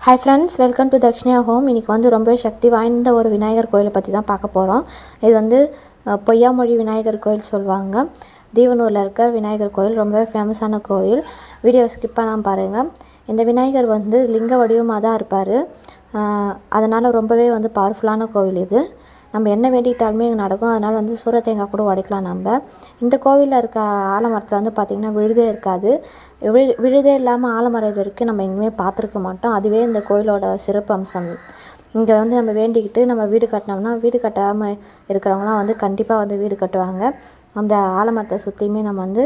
Hi friends, welcome to Dakshiniya home. இன்றைக்கி வந்து ரொம்ப சக்தி வாய்ந்த ஒரு விநாயகர் கோயிலை பற்றி தான் பார்க்க போகிறோம். இது வந்து பொய்யாமொழி விநாயகர் கோயில் சொல்லுவாங்க. தீவனூரில் இருக்க விநாயகர் கோயில் ரொம்ப ஃபேமஸான கோயில். வீடியோ ஸ்கிப் பண்ணாமல் பாருங்கள். இந்த விநாயகர் வந்து லிங்க வடிவமாக தான் இருப்பார். அதனால் ரொம்பவே வந்து பவர்ஃபுல்லான கோவில் இது. நம்ம என்ன வேண்டிக்கிட்டாலுமே நடக்கும். அதனால் வந்து சூரத்தேங்காய் கூட உடைக்கலாம். நம்ம இந்த கோவிலில் இருக்க ஆலமரத்தில் வந்து பார்த்திங்கன்னா விழுதே இருக்காது. விழுதே இல்லாமல் ஆலமரம் இது வரைக்கும் நம்ம எங்கேயுமே பார்த்துருக்க மாட்டோம். அதுவே இந்த கோயிலோட சிறப்பு அம்சம். இங்கே வந்து நம்ம வேண்டிக்கிட்டு நம்ம வீடு கட்டினோம்னா, வீடு கட்டாமல் இருக்கிறவங்களாம் வந்து கண்டிப்பாக வந்து வீடு கட்டுவாங்க. அந்த ஆலமரத்தை சுற்றியுமே நம்ம வந்து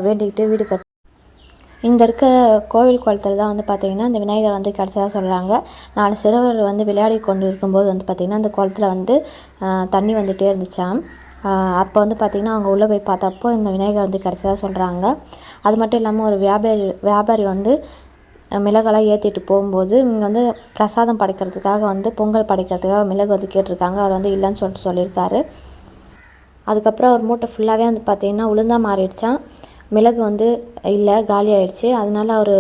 வேண்டிக்கிட்டு வீடு இந்த இருக்க கோவில் குளத்தில் தான் வந்து பார்த்திங்கன்னா இந்த விநாயகர் வந்து கிடச்சதா சொல்கிறாங்க. 4 சிறுவர்கள் வந்து விளையாடி கொண்டு இருக்கும்போது வந்து பார்த்திங்கன்னா அந்த குளத்தில் வந்து தண்ணி வந்துகிட்டே இருந்துச்சாம். அப்போ வந்து பார்த்திங்கன்னா அவங்க உள்ளே போய் பார்த்தப்போ இந்த விநாயகர் வந்து கிடச்சதா சொல்கிறாங்க. அது மட்டும் இல்லாமல் ஒரு வியாபாரி வந்து மிளகெல்லாம் ஏற்றிட்டு போகும்போது இங்கே வந்து பிரசாதம் படைக்கிறதுக்காக வந்து பொங்கல் படைக்கிறதுக்காக மிளகு வந்து கேட்டிருக்காங்க. அவர் வந்து இல்லைன்னு சொல்லியிருக்காரு. அதுக்கப்புறம் ஒரு மூட்டை ஃபுல்லாகவே வந்து பார்த்திங்கன்னா உளுந்தா மாறிடுச்சான். மிளகு வந்து இல்லை, காலி ஆகிடுச்சு. அதனால் அவர்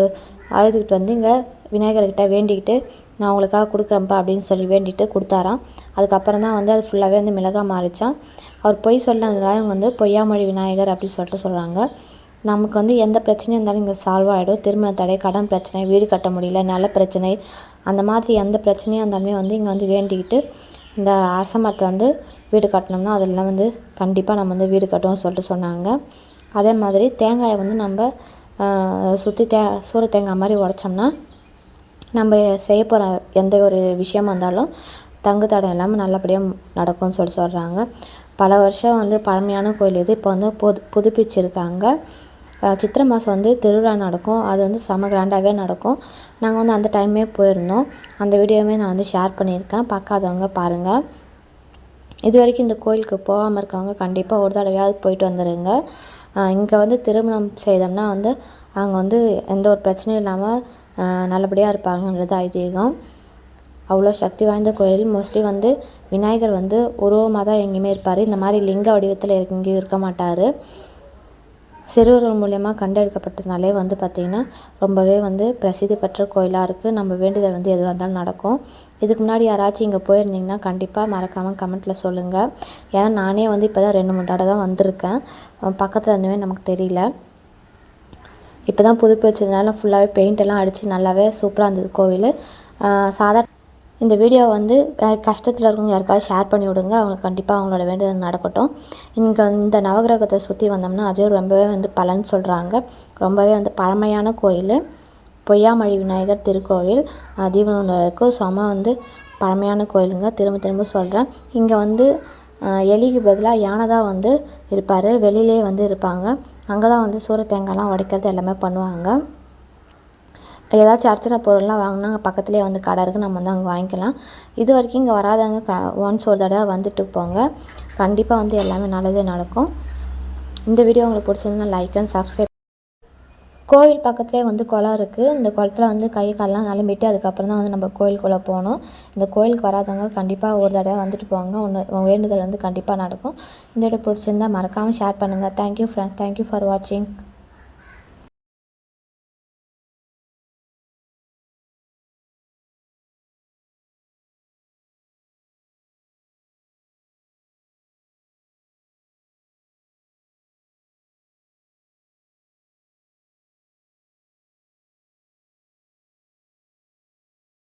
அழுதுகிட்டு வந்து இங்கே விநாயகர்கிட்ட வேண்டிக்கிட்டு நான் உங்களுக்காக கொடுக்குறேன்ப்பா அப்படின்னு சொல்லி வேண்டிட்டு கொடுத்தாராம். அதுக்கப்புறம் தான் வந்து அது ஃபுல்லாகவே வந்து மிளகாக மாறிச்சான். அவர் பொய் சொன்னதுனால இவங்க வந்து பொய்யாமொழி விநாயகர் அப்படின்னு சொல்கிறாங்க. நமக்கு வந்து எந்த பிரச்சனையும் இருந்தாலும் இங்கே சால்வ் ஆகிடும். திருமண தடை, கடன் பிரச்சனை, வீடு கட்ட முடியல, நல்ல பிரச்சனை, அந்த மாதிரி எந்த பிரச்சனையாக இருந்தாலுமே வந்து இங்கே வந்து வேண்டிக்கிட்டு இந்த அரச மரத்தை வந்து வீடு கட்டினோம்னா அதெல்லாம் வந்து கண்டிப்பாக நம்ம வந்து வீடு கட்டுவோம்னு சொன்னாங்க. அதே மாதிரி தேங்காயை வந்து நம்ம சுற்றி சூர தேங்காய் மாதிரி உடைச்சோம்னா நம்ம செய்ய போகிற எந்த ஒரு விஷயமா இருந்தாலும் தங்கு தடம் இல்லாமல் நல்லபடியாக நடக்கும்னு சொல்கிறாங்க. பல வருஷம் வந்து பழமையான கோயில் இது. இப்போ வந்து புதுப்பிச்சிருக்காங்க. சித்திரை மாதம் வந்து திருவிழா நடக்கும். அது வந்து செம கிராண்டாகவே நடக்கும். நாங்கள் வந்து அந்த டைமே போயிருந்தோம். அந்த வீடியோவே நான் வந்து ஷேர் பண்ணியிருக்கேன். பார்க்காதவங்க பாருங்கள். இது வரைக்கும் இந்த கோயிலுக்கு போகாமல் இருக்கவங்க கண்டிப்பாக ஒரு தடவையாவது போயிட்டு வந்துடுங்க. இங்கே வந்து திருமணம் செய்தோம்னா வந்து அவங்க வந்து எந்த ஒரு பிரச்சனையும் இல்லாமல் நல்லபடியாக இருப்பாங்கன்றது ஐதீகம். அவ்வளோ சக்தி வாய்ந்த கோயில். மோஸ்ட்லி வந்து விநாயகர் வந்து உருவமாக தான் எங்கேயுமே இருப்பார். இந்த மாதிரி லிங்க வடிவத்தில் எங்கேயும் இருக்க மாட்டார். சிறுவர்கள் மூலயமா கண்டெடுக்கப்பட்டதுனாலே வந்து பார்த்திங்கன்னா ரொம்பவே வந்து பிரசித்தி பெற்ற கோயிலாக இருக்குது. நம்ம வேண்டியதை வந்து எதுவாக இருந்தாலும் நடக்கும். இதுக்கு முன்னாடி யாராச்சும் இங்கே போயிருந்தீங்கன்னா கண்டிப்பாக மறக்காமல் கமெண்ட்டில் சொல்லுங்கள். ஏன்னா நானே வந்து இப்போ தான் 2-3 தடவை தான் வந்திருக்கேன். பக்கத்தில் இருந்துமே நமக்கு தெரியல. இப்போ தான் புதுப்பிச்சதுனால ஃபுல்லாகவே பெயிண்டெல்லாம் அடித்து நல்லாவே சூப்பராக இருந்தது கோவில். இந்த வீடியோ வந்து கஷ்டத்தில் இருக்கவங்க யாருக்காவது ஷேர் பண்ணி விடுங்க. அவங்களுக்கு கண்டிப்பாக அவங்களோட வேண்டுதல் நடக்கட்டும். இங்கே இந்த நவகிரகத்தை சுற்றி வந்தோம்னா அதே ரொம்பவே வந்து பலன் சொல்கிறாங்க. ரொம்பவே வந்து பழமையான கோயில். பொய்யாமொழி விநாயகர் திருக்கோவில் தீவனூரில் இருக்கும். செம வந்து பழமையான கோயிலுங்க. திரும்ப சொல்கிறேன். இங்கே வந்து எலிக்கு பதிலாக யானை தான் வந்து இருப்பார். வெளியிலே வந்து இருப்பாங்க. அங்கே தான் வந்து சூர தேங்காய்லாம் உடைக்கிறது எல்லாமே பண்ணுவாங்க. ஏதாச்சும் அர்ச்சனை பொருள்லாம் வாங்கினா அங்கே பக்கத்துலேயே வந்து கடை இருக்குது. நம்ம வந்து அங்கே வாங்கிக்கலாம். இது வரைக்கும் இங்கே வராதவங்க ஒன்ஸ் ஒரு தடவை வந்துட்டு போங்க. கண்டிப்பாக வந்து எல்லாமே நல்லதே நடக்கும். இந்த வீடியோ உங்களுக்கு பிடிச்சிருந்தா லைக் அண்ட் சப்ஸ்கிரைப். கோவில் பக்கத்துலேயே வந்து குளம் இருக்குது. இந்த குளத்தில் வந்து கை காலெலாம் கிளம்பிட்டு அதுக்கப்புறம் தான் வந்து நம்ம கோயிலுக்குள்ளே போகணும். இந்த கோயிலுக்கு வராதவங்க கண்டிப்பாக ஒரு தடவை வந்துட்டு போங்க. வேண்டுதல் வந்து கண்டிப்பாக நடக்கும். இந்த வீடியோ பிடிச்சிருந்தா மறக்காமல் ஷேர் பண்ணுங்கள். Thank you friends. தேங்க்யூ ஃபார் வாட்சிங்.